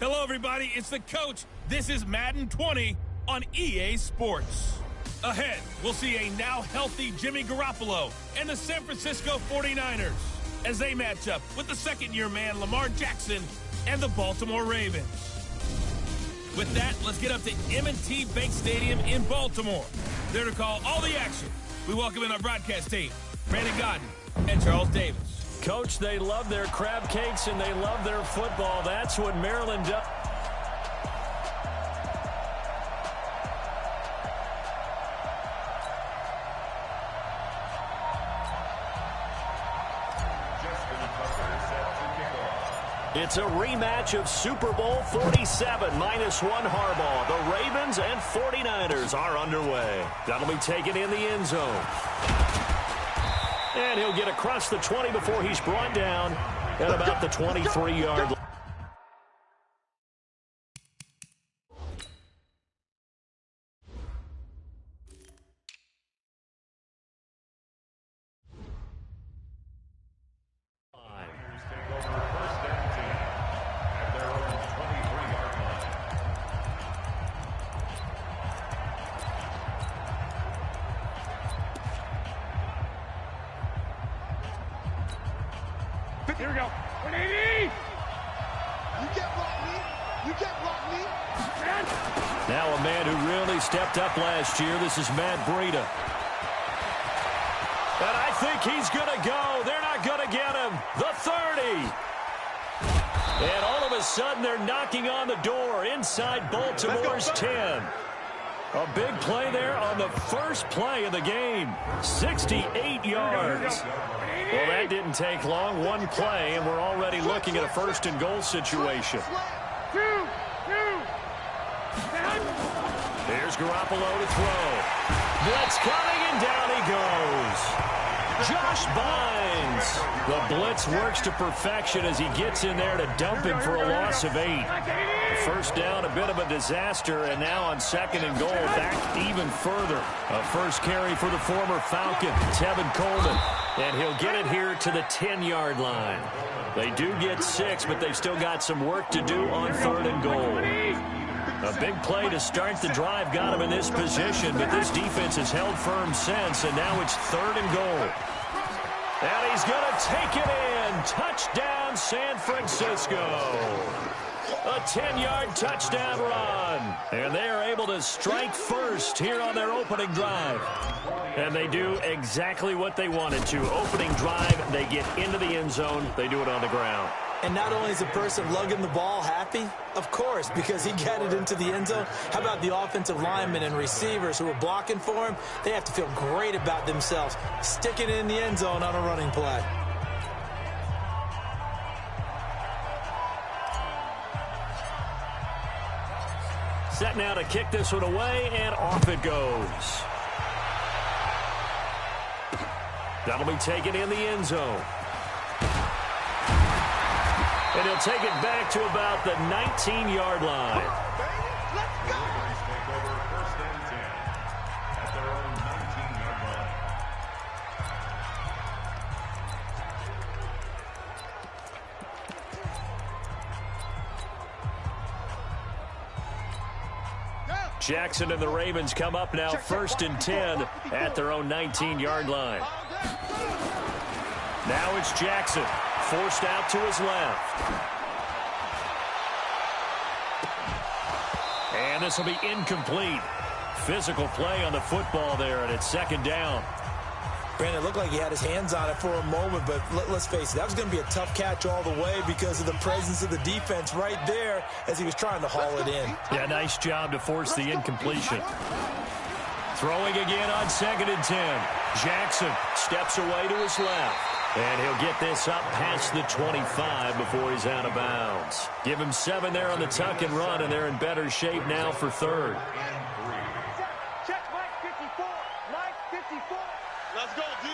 Hello, everybody. It's the coach. This is Madden 20 on EA Sports. Ahead, we'll see a now healthy Jimmy Garoppolo and the San Francisco 49ers as they match up with the second-year man Lamar Jackson and the Baltimore Ravens. With that, let's get up to M&T Bank Stadium in Baltimore. There to call all the action, we welcome in our broadcast team, Brandon Godden and Charles Davis. Coach, they love their crab cakes and they love their football. That's what Maryland does. It's a rematch of Super Bowl 47, -1 Harbaugh. The Ravens and 49ers are underway. That'll be taken in the end zone. And he'll get across the 20 before he's brought down at about the 23-yard line. Here we go. 180! You can't block me. You can't block me. Now a man who really stepped up last year. This is Matt Breida. And I think he's going to go. They're not going to get him. The 30. And all of a sudden they're knocking on the door inside Baltimore's 10. A big play there on the first play of the game. 68 yards. Well, that didn't take long. One play, and we're already looking at a first-and-goal situation. Here's Garoppolo to throw. Blitz coming, and down he goes. Josh Bynes. The blitz works to perfection as he gets in there to dump him for a loss of 8. First down, a bit of a disaster, and now on second and goal, back even further. A first carry for the former Falcon, Tevin Coleman, and he'll get it here to the 10-yard line. They do get 6, but they've still got some work to do on third and goal. A big play to start the drive got him in this position, but this defense has held firm since, and now it's third and goal. And he's going to take it in. Touchdown, San Francisco. A 10-yard touchdown run. And they are able to strike first here on their opening drive. And they do exactly what they wanted to. Opening drive, they get into the end zone. They do it on the ground. And not only is the person lugging the ball happy, of course, because he got it into the end zone. How about the offensive linemen and receivers who are blocking for him? They have to feel great about themselves, sticking it in the end zone on a running play. Set now to kick this one away, and off it goes. That'll be taken in the end zone. And he'll take it back to about the 19-yard line. Jackson and the Ravens come up now first and 10 at their own 19-yard line. Now it's Jackson, forced out to his left. And this will be incomplete. Physical play on the football there, and it's second down. Brandon, it looked like he had his hands on it for a moment, but let's face it, that was going to be a tough catch all the way because of the presence of the defense right there as he was trying to haul it in. Yeah, nice job to force the incompletion. Throwing again on second and 10. Jackson steps away to his left. And he'll get this up past the 25 before he's out of bounds. Give him 7 there on the tuck and run, and they're in better shape now for third. Check Mike 54. Mike 54. Let's go, D.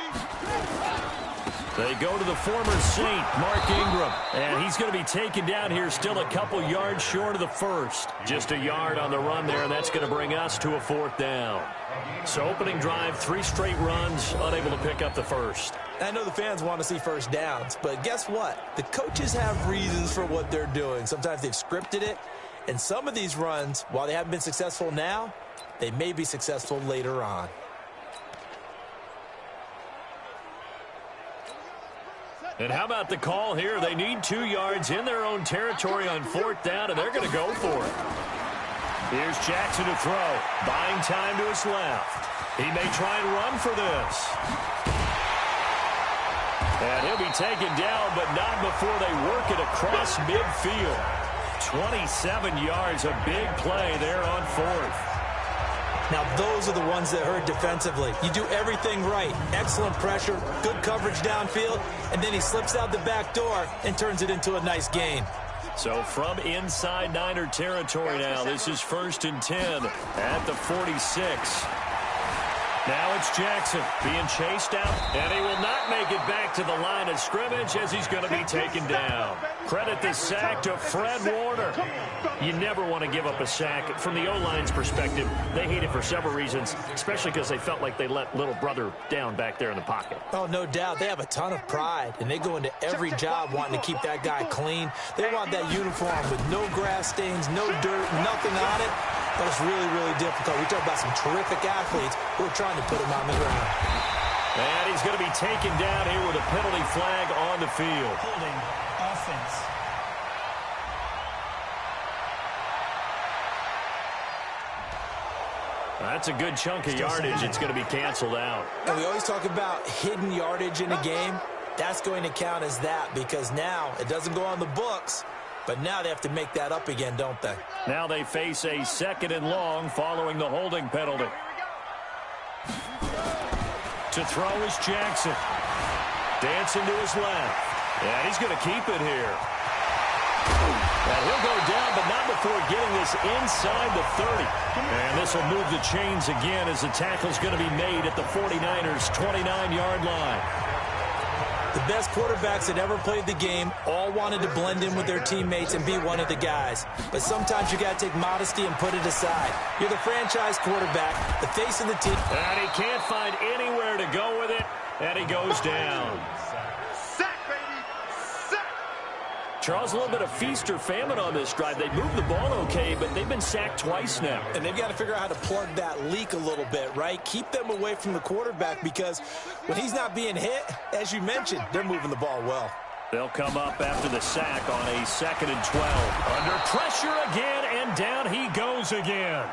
They go to the former Saint, Mark Ingram. And he's going to be taken down here still a couple yards short of the first. Just a yard on the run there, and that's going to bring us to a fourth down. So opening drive, 3 straight runs, unable to pick up the first. I know the fans want to see first downs, but guess what? The coaches have reasons for what they're doing. Sometimes they've scripted it, and some of these runs, while they haven't been successful now, they may be successful later on. And how about the call here? They need 2 yards in their own territory on 4th down, and they're going to go for it. Here's Jackson to throw. Buying time to his left. He may try and run for this. And he'll be taken down, but not before they work it across midfield. 27 yards, a big play there on 4th. Now, those are the ones that hurt defensively. You do everything right. Excellent pressure, good coverage downfield, and then he slips out the back door and turns it into a nice gain. So from inside Niner territory now, this is 1st and 10 at the 46. Now it's Jackson being chased out, and he will not make it back to the line of scrimmage as he's going to be taken down. Credit the sack to Fred Warner. You never want to give up a sack. From the O-line's perspective, they hate it for several reasons, especially because they felt like they let little brother down back there in the pocket. Oh, no doubt. They have a ton of pride, and they go into every job wanting to keep that guy clean. They want that uniform with no grass stains, no dirt, nothing on it. But it's really, really difficult. We talk about some terrific athletes who are trying to put him on the ground. And he's going to be taken down here with a penalty flag on the field. Holding offense. That's a good chunk of yardage. It's going to be canceled out. And we always talk about hidden yardage in a game. That's going to count as that because now it doesn't go on the books. But now they have to make that up again, don't they? Now they face a 2nd and long following the holding penalty. To throw is Jackson. Dancing to his left. And he's going to keep it here. And he'll go down, but not before getting this inside the 30. And this will move the chains again as the tackle's going to be made at the 49ers' 29-yard line. The best quarterbacks that ever played the game all wanted to blend in with their teammates and be one of the guys. But sometimes you got to take modesty and put it aside. You're the franchise quarterback, the face of the team. And he can't find anywhere to go with it, and he goes down. Sack, baby! Sack! Charles, a little bit of feast or famine on this drive. They moved the ball okay, but they've been sacked twice now. And they've got to figure out how to plug that leak a little bit, right? Keep them away from the quarterback because when he's not being hit, as you mentioned, they're moving the ball well. They'll come up after the sack on a 2nd and 12. Under pressure again, and down he goes again.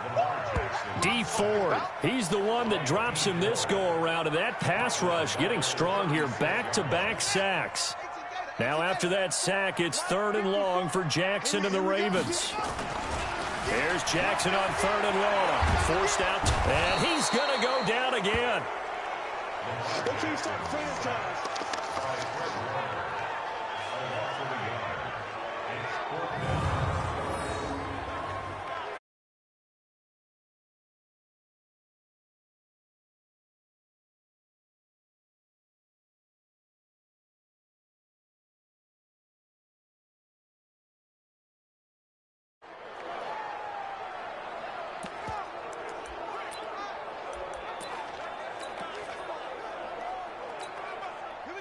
D. Ford, he's the one that drops him this go-around, and that pass rush getting strong here. Back-to-back sacks. Now after that sack, it's 3rd and long for Jackson and the Ravens. There's Jackson on 3rd and long. Forced out, and he's going to go down again.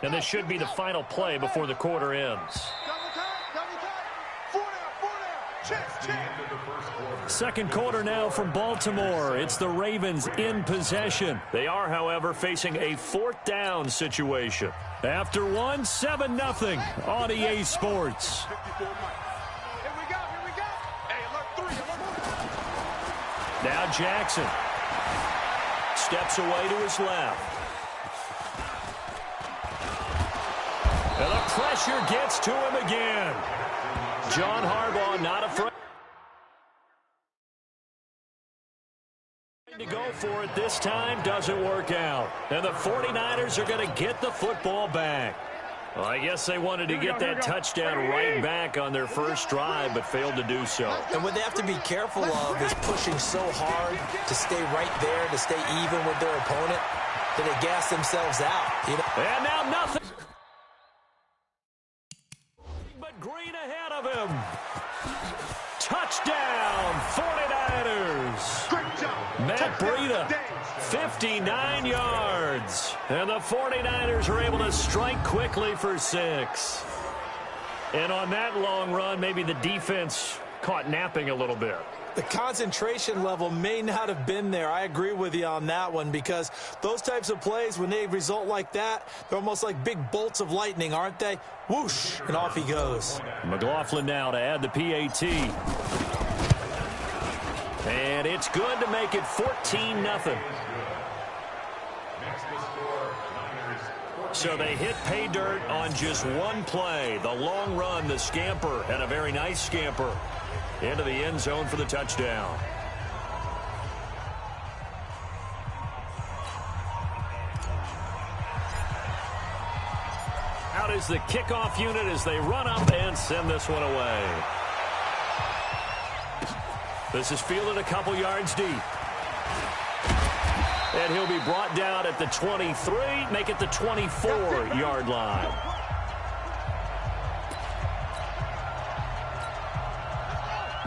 And this should be the final play before the quarter ends. Second quarter now from Baltimore. It's the Ravens in possession. They are, however, facing a 4th down situation. After one, 7-0 on EA Sports. Now Jackson steps away to his left. And the pressure gets to him again. John Harbaugh not afraid to go for it this time. Doesn't work out. And the 49ers are going to get the football back. Well, I guess they wanted to get that touchdown right back on their first drive, but failed to do so. And what they have to be careful of is pushing so hard to stay right there, to stay even with their opponent, that they gas themselves out. You know? And now nothing. But Green ahead of him. Touchdown, 49ers. Great job. Matt Breida 59 yards. And the 49ers are able to strike quickly for 6. And on that long run, maybe the defense caught napping a little bit. The concentration level may not have been there. I agree with you on that one, because those types of plays, when they result like that, they're almost like big bolts of lightning, aren't they? Whoosh, and off he goes. McLaughlin now to add the PAT. And it's good to make it 14-0. So they hit pay dirt on just one play. The long run, the scamper, and a very nice scamper into the end zone for the touchdown. Out is the kickoff unit as they run up and send this one away. This is fielded a couple yards deep. And he'll be brought down at the 23, make it the 24-yard line.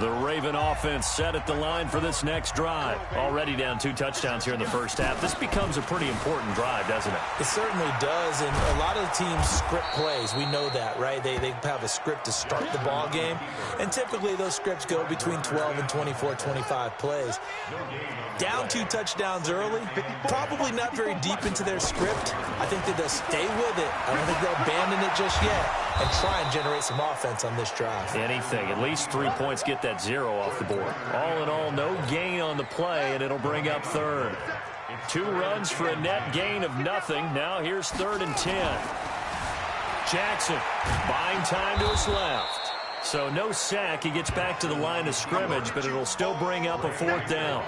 The Raven offense set at the line for this next drive. Already down 2 touchdowns here in the first half. This becomes a pretty important drive, doesn't it? It certainly does, and a lot of the teams script plays. We know that, right? They have a script to start the ball game, and typically those scripts go between 12 and 24, 25 plays. Down 2 touchdowns early, probably not very deep into their script. I think that they'll stay with it. I don't think they'll abandon it just yet and try and generate some offense on this drive. Anything. At least 3 points, get that 0 off the board. All in all, no gain on the play, and it'll bring up 3rd. 2 runs for a net gain of nothing. Now here's 3rd and 10. Jackson buying time to his left. So no sack. He gets back to the line of scrimmage, but it'll still bring up a 4th down.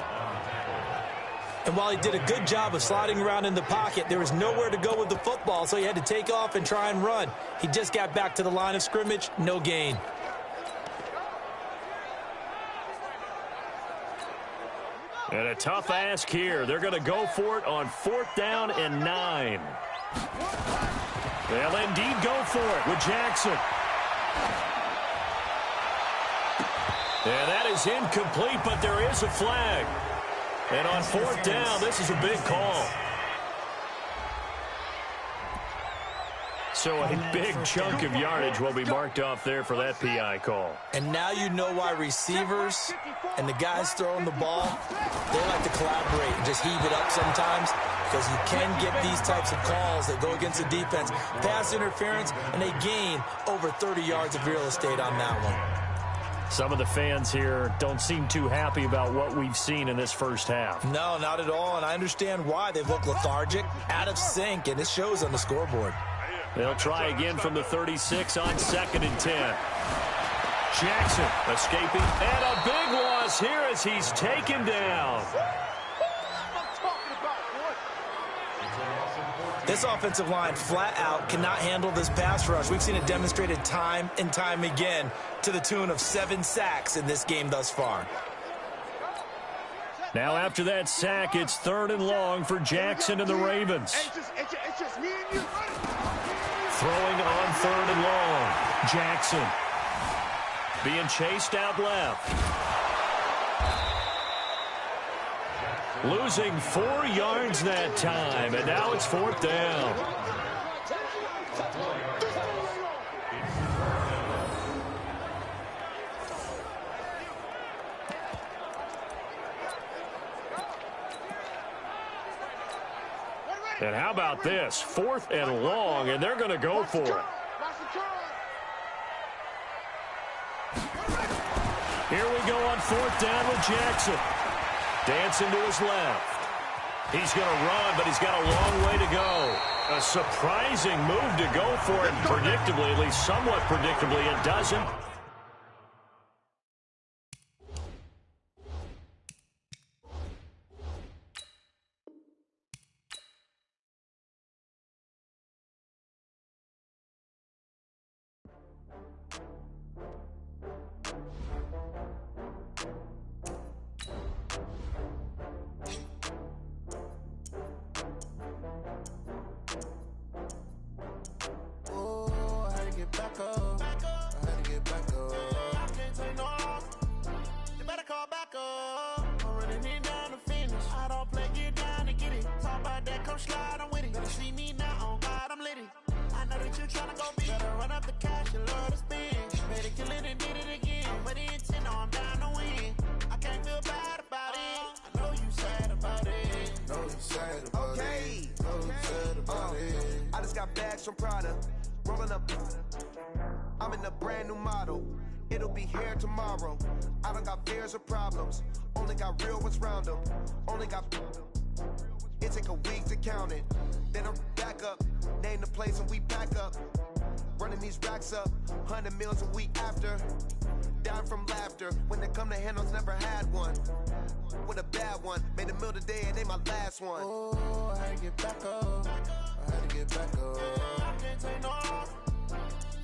And while he did a good job of sliding around in the pocket, there was nowhere to go with the football, so he had to take off and try and run. He just got back to the line of scrimmage, no gain. And a tough ask here. They're going to go for it on 4th down and 9. They'll indeed go for it with Jackson. And that is incomplete, but there is a flag. And on 4th down, this is a big call. So a big chunk of yardage will be marked off there for that PI call. And now you know why receivers and the guys throwing the ball, they like to collaborate and just heave it up sometimes, because you can get these types of calls that go against the defense. Pass interference, and they gain over 30 yards of real estate on that one. Some of the fans here don't seem too happy about what we've seen in this first half. No, not at all, and I understand why. They look lethargic, out of sync, and it shows on the scoreboard. They'll try again from the 36 on 2nd and 10. Jackson escaping, and a big loss here as he's taken down. This offensive line flat out cannot handle this pass rush. We've seen it demonstrated time and time again to the tune of 7 sacks in this game thus far. Now after that sack, it's 3rd and long for Jackson and the Ravens. Throwing on 3rd and long. Jackson being chased out left. Losing 4 yards that time, and now it's 4th down. And how about this? 4th and long, and they're going to go for it. Here we go on 4th down with Jackson. Dancing to his left. He's going to run, but he's got a long way to go. A surprising move to go for it, predictably, at least somewhat predictably, it doesn't. come slide, I'm with it. Better see me now, on God, I'm litty. I know that you tryna go big. Better run up the cash, you love to spend. Better kill it and did it again. But the intent, no, I'm down to win. I can't feel bad about it. I know you sad about it. Know you sad about it. Know you sad about it. I just got bags from Prada. Rolling up. I'm in a brand new model. It'll be here tomorrow. I don't got fears or problems. Only got real ones round them. Only got. It take a week to count it. Then I'm back up. Name the place and we back up. Running these racks up. 100 meals a week after. Dying from laughter. When they come to handles, never had one. With a bad one. Made a meal today and they my last one. Oh, I had to get back up. I had to get back up. I can't take no.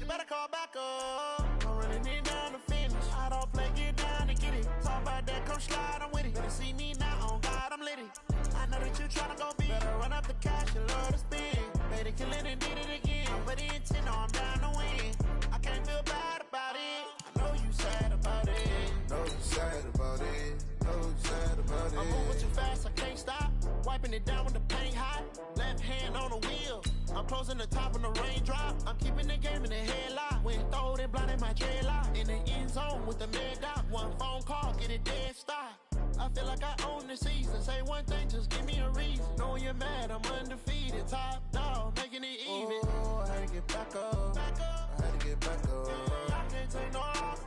You better call back up. I'm running it down to finish. I don't play, get down to get it. Talk about that, come slide, I'm with it. Better see me now, on God, I'm litty. I know that you tryna go big. Better run up the cash, you love to spend. Made it, kill it, and did it again. But the intent, no, I'm down to win. I can't feel bad about it. I know you sad about it. Know you sad about it. Know you sad about it. I'm moving too fast, I can't stop. Wiping it down with the paint hot. Left hand on the wheel. I'm closing the top when the raindrop. I'm keeping the game in the headlock. When throwed and blinded my dreadlock. In the end zone with the mad dot. One phone call, get it dead stop. I feel like I own the season. Say one thing, just give me a reason. Knowing you're mad, I'm undefeated. Top dog, making it even. Oh, I had to get back up. I had to get back up. I can't take no off.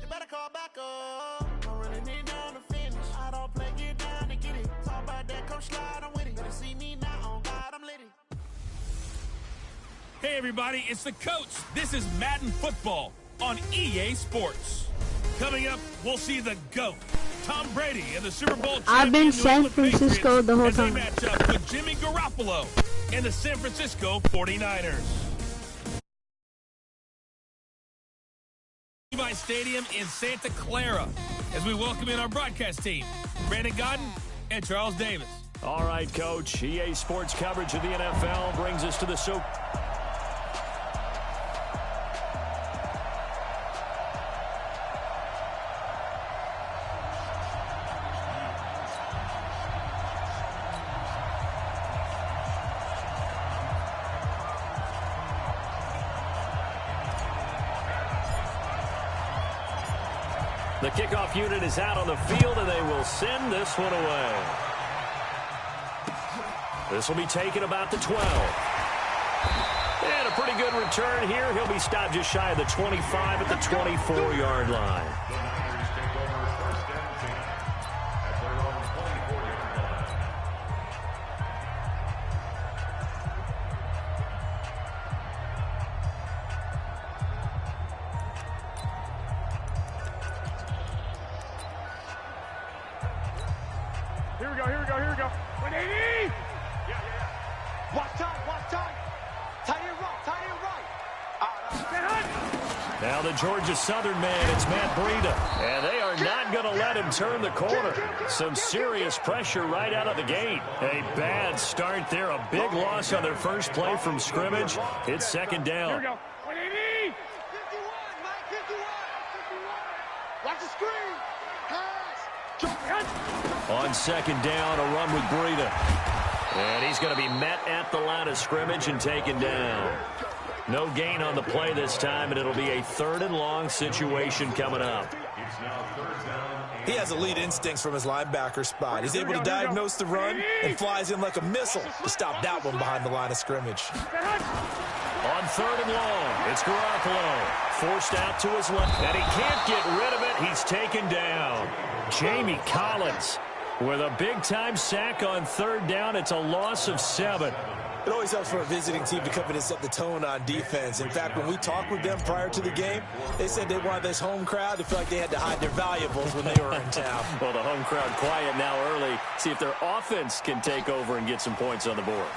You better call back up. I'm running it down to finish. I don't play, get down to get it. Talk about that, come slide, I'm with it. Better see me now, on God, I'm litty. Hey, everybody, it's the coach. This is Madden Football on EA Sports. Coming up, we'll see the GOAT, Tom Brady, and the Super Bowl champion I've been New San England Francisco Patriots the whole as they time. match up with Jimmy Garoppolo and the San Francisco 49ers. Levi Stadium in Santa Clara as we welcome in our broadcast team, Brandon Godden and Charles Davis. All right, Coach. EA Sports coverage of the NFL brings us to the Super. The kickoff unit is out on the field, and they will send this one away. This will be taken about the 12. And a pretty good return here. He'll be stopped just shy of the 25 at the 24-yard line. Here we go, here we go, here we go. 180! Yeah. Watch time. Tight end right. Now the Georgia Southern man, it's Matt Breida. And they are not going to let him turn the corner. Some serious pressure right out of the gate. A bad start there, a big loss on their first play from scrimmage. It's second down. Here we go. 180! 51, Mike, 51. Watch the screen. Pass. On second down, a run with Breida. And he's going to be met at the line of scrimmage and taken down. No gain on the play this time, and it'll be a 3rd and long situation coming up. He has elite instincts from his linebacker spot. He's able to diagnose the run and flies in like a missile to stop that one behind the line of scrimmage. On 3rd and long, it's Garoppolo. Forced out to his left, and he can't get rid of it. He's taken down. Jamie Collins with a big-time sack on 3rd down. It's a loss of 7. It always helps for a visiting team to come in and set the tone on defense. In fact, when we talked with them prior to the game, they said they wanted this home crowd to feel like they had to hide their valuables when they were in town. Well, the home crowd quiet now early. See if their offense can take over and get some points on the board.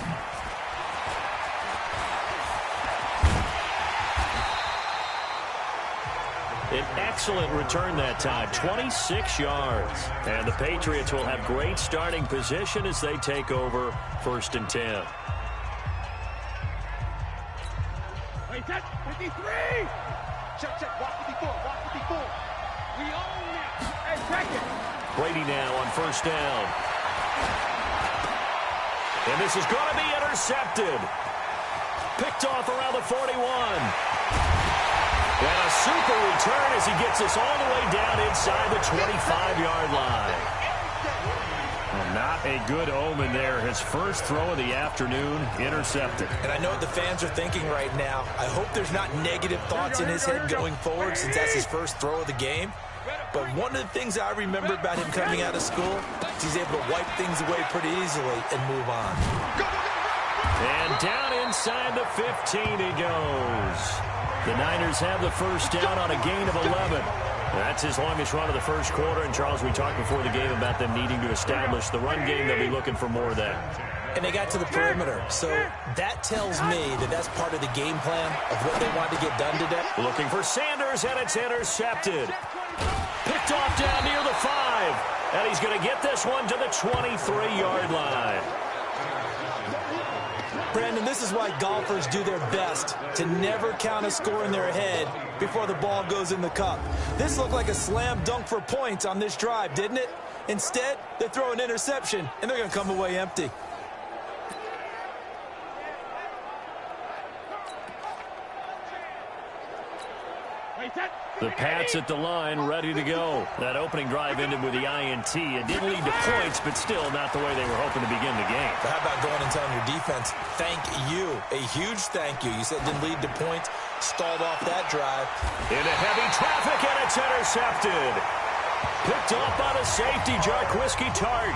An excellent return that time, 26 yards. And the Patriots will have great starting position as they take over 1st and 10. Wait, that's 53! Check, walk 54. We own that. Hey, check it. Brady now on 1st down. And this is going to be intercepted. Picked off around the 41. And a super return as he gets us all the way down inside the 25-yard line. Well, not a good omen there. His first throw of the afternoon, intercepted. And I know what the fans are thinking right now. I hope there's not negative thoughts in his head going forward since that's his first throw of the game. But one of the things I remember about him coming out of school is he's able to wipe things away pretty easily and move on. And down inside the 15 he goes. The Niners have the first down on a gain of 11. That's his longest run of the first quarter. And, Charles, we talked before the game about them needing to establish the run game. They'll be looking for more of that. And they got to the perimeter. So that tells me that that's part of the game plan of what they want to get done today. Looking for Sanders, and it's intercepted. Picked off down near the 5. And he's going to get this one to the 23-yard line. Brandon, this is why golfers do their best to never count a score in their head before the ball goes in the cup. This looked like a slam dunk for points on this drive, didn't it? Instead, they throw an interception, and they're going to come away empty. The Pats at the line, ready to go. That opening drive ended with the INT. It didn't lead to points, but still not the way they were hoping to begin the game. But how about going and telling your defense, thank you, a huge thank you. You said it didn't lead to points, stalled off that drive. Into heavy traffic, and it's intercepted. Picked off by the safety, Jarquiski Tart.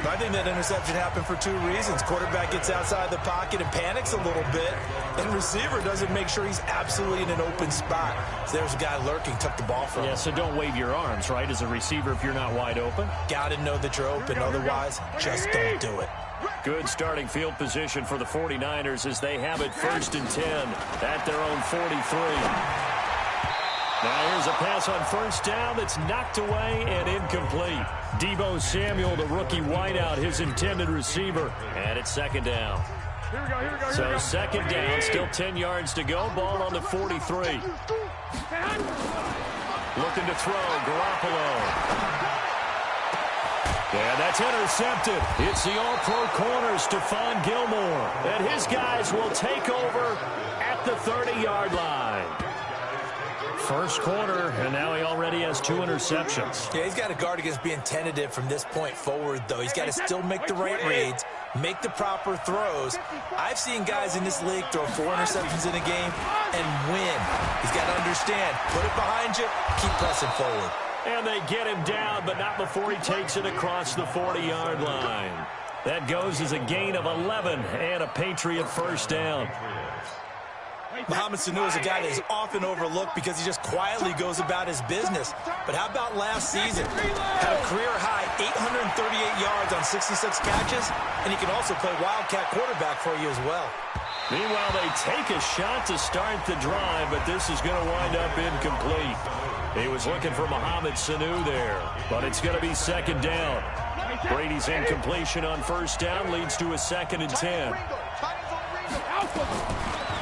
I think that interception happened for two reasons. Quarterback gets outside the pocket and panics a little bit, and receiver doesn't make sure he's absolutely in an open spot. So there's a guy lurking, took the ball from him. Yeah, so don't wave your arms, right, as a receiver if you're not wide open. Got to know that you're open, otherwise just don't do it. Good starting field position for the 49ers as they have it 1st and 10 at their own 43. Now here's a pass on first down that's knocked away and incomplete. Deebo Samuel, the rookie wideout, his intended receiver. And it's second down. So second down, still 10 yards to go. Ball on the 43. Looking to throw, Garoppolo. And that's intercepted. It's the all-pro corner, Stephon Gilmore. And his guys will take over at the 30-yard line. First quarter, and now he already has 2 interceptions. Yeah, he's got to guard against being tentative from this point forward, though. He's got to still make the right reads, make the proper throws. I've seen guys in this league throw 4 interceptions in a game and win. He's got to understand, put it behind you, keep pressing forward. And they get him down, but not before he takes it across the 40-yard line. That goes as a gain of 11 and a Patriot first down. Mohamed Sanu is a guy that is often overlooked because he just quietly goes about his business. But how about last season? Had a career-high 838 yards on 66 catches, and he can also play Wildcat quarterback for you as well. Meanwhile, they take a shot to start the drive, but this is going to wind up incomplete. He was looking for Mohamed Sanu there, but it's going to be second down. Brady's incompletion on first down leads to a 2nd and 10.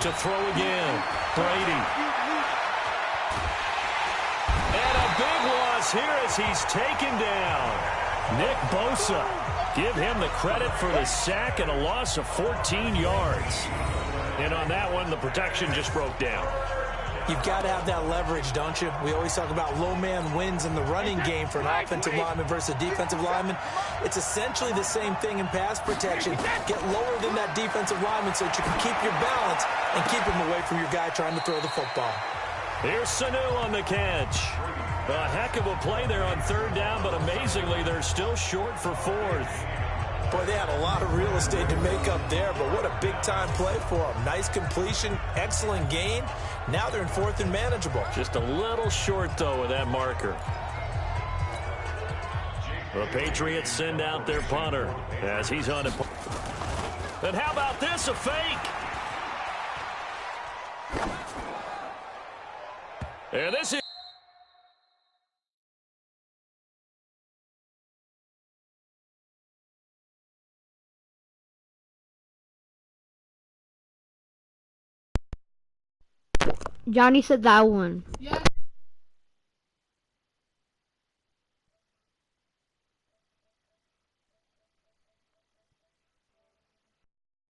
To throw again, Brady. And a big loss here as he's taken down. Nick Bosa. Give him the credit for the sack and a loss of 14 yards. And on that one, the protection just broke down. You've got to have that leverage, don't you? We always talk about low man wins in the running game for an offensive lineman versus a defensive lineman. It's essentially the same thing in pass protection. Get lower than that defensive lineman so that you can keep your balance and keep him away from your guy trying to throw the football. Here's Sanu on the catch. A heck of a play there on third down, but amazingly, they're still short for 4th. Boy, they had a lot of real estate to make up there, but what a big-time play for them. Nice completion, excellent gain. Now they're in 4th and manageable. Just a little short, though, with that marker. The Patriots send out their punter as he's on it. And how about this, a fake? And this is... Johnny said that one. Yeah.